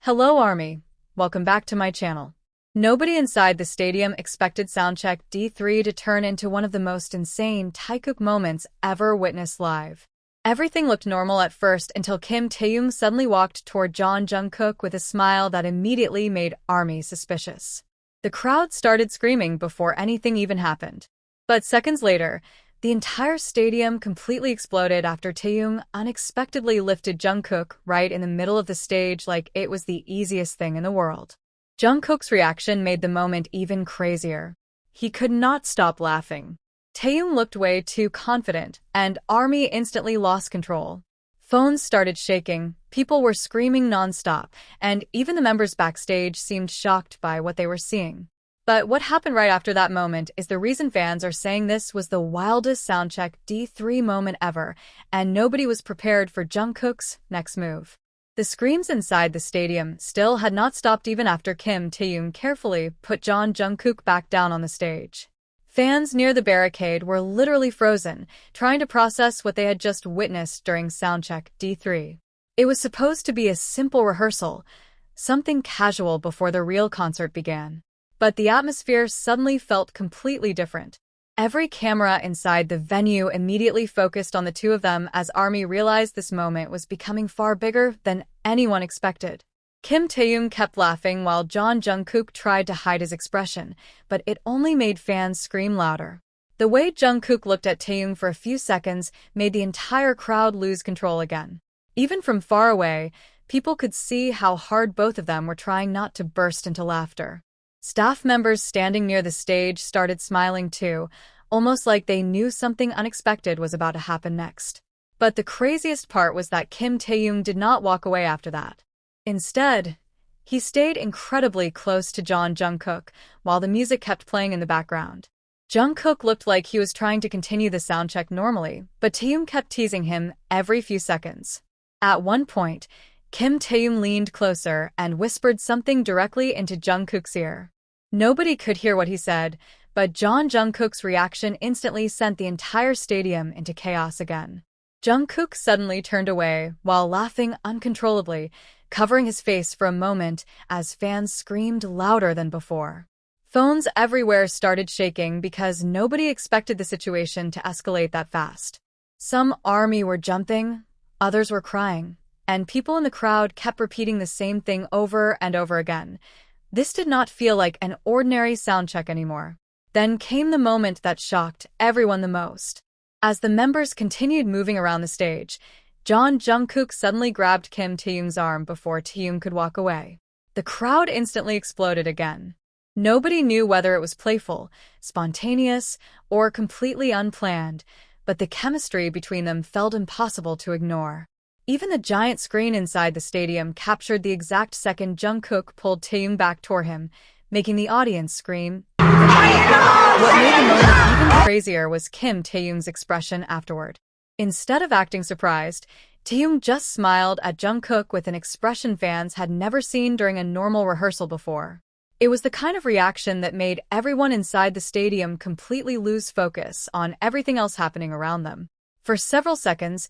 Hello Army, welcome back to my channel. Nobody inside the stadium expected Soundcheck D3 to turn into one of the most insane Taekook moments ever witnessed live. Everything looked normal at first until Kim Taehyung suddenly walked toward Jungkook with a smile that immediately made Army suspicious. The crowd started screaming before anything even happened. But seconds later, the entire stadium completely exploded after Taehyung unexpectedly lifted Jungkook right in the middle of the stage like it was the easiest thing in the world. Jungkook's reaction made the moment even crazier. He could not stop laughing. Taehyung looked way too confident, and Army instantly lost control. Phones started shaking, people were screaming non-stop, and even the members backstage seemed shocked by what they were seeing. But what happened right after that moment is the reason fans are saying this was the wildest Soundcheck D3 moment ever, and nobody was prepared for Jungkook's next move. The screams inside the stadium still had not stopped even after Kim Taehyung carefully put Jungkook back down on the stage. Fans near the barricade were literally frozen, trying to process what they had just witnessed during Soundcheck D3. It was supposed to be a simple rehearsal, something casual before the real concert began. But the atmosphere suddenly felt completely different. Every camera inside the venue immediately focused on the two of them as Army realized this moment was becoming far bigger than anyone expected. Kim Taehyung kept laughing while Jungkook tried to hide his expression, but it only made fans scream louder. The way Jungkook looked at Taehyung for a few seconds made the entire crowd lose control again. Even from far away, people could see how hard both of them were trying not to burst into laughter. Staff members standing near the stage started smiling too, almost like they knew something unexpected was about to happen next. But the craziest part was that Kim Taehyung did not walk away after that. Instead, he stayed incredibly close to Jungkook while the music kept playing in the background. Jungkook looked like he was trying to continue the soundcheck normally, but Taehyung kept teasing him every few seconds. At one point, Kim Taehyung leaned closer and whispered something directly into Jungkook's ear. Nobody could hear what he said, but Jungkook's reaction instantly sent the entire stadium into chaos again. Jungkook suddenly turned away while laughing uncontrollably, covering his face for a moment as fans screamed louder than before. Phones everywhere started shaking because nobody expected the situation to escalate that fast. Some Army were jumping, others were crying, and people in the crowd kept repeating the same thing over and over again. This did not feel like an ordinary soundcheck anymore. Then came the moment that shocked everyone the most. As the members continued moving around the stage, Jungkook suddenly grabbed Kim Taehyung's arm before Taehyung could walk away. The crowd instantly exploded again. Nobody knew whether it was playful, spontaneous, or completely unplanned, but the chemistry between them felt impossible to ignore. Even the giant screen inside the stadium captured the exact second Jungkook pulled Taehyung back toward him, making the audience scream. What made the moment even crazier was Kim Taehyung's expression afterward. Instead of acting surprised, Taehyung just smiled at Jungkook with an expression fans had never seen during a normal rehearsal before. It was the kind of reaction that made everyone inside the stadium completely lose focus on everything else happening around them. For several seconds,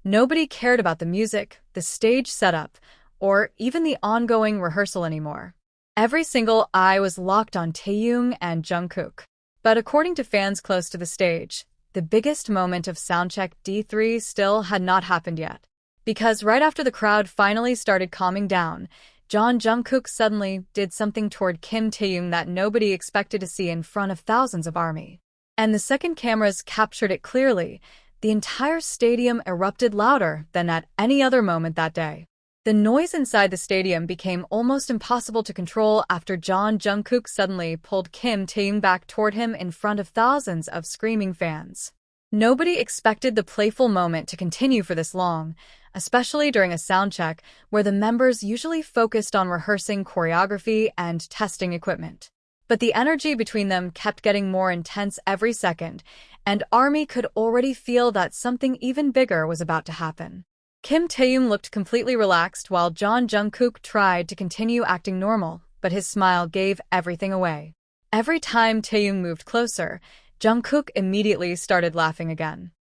nobody cared about the music, the stage setup, or even the ongoing rehearsal anymore. Every single eye was locked on Taehyung and Jungkook. But according to fans close to the stage, the biggest moment of Soundcheck D3 still had not happened yet. Because right after the crowd finally started calming down, Jungkook suddenly did something toward Kim Taehyung that nobody expected to see in front of thousands of Army. And the second cameras captured it clearly. The entire stadium erupted louder than at any other moment that day. The noise inside the stadium became almost impossible to control after Jungkook suddenly pulled Kim Taehyung back toward him in front of thousands of screaming fans. Nobody expected the playful moment to continue for this long, especially during a soundcheck where the members usually focused on rehearsing choreography and testing equipment. But the energy between them kept getting more intense every second, and Army could already feel that something even bigger was about to happen. Kim Taehyung looked completely relaxed while Jungkook tried to continue acting normal, but his smile gave everything away. Every time Taehyung moved closer, Jungkook immediately started laughing again.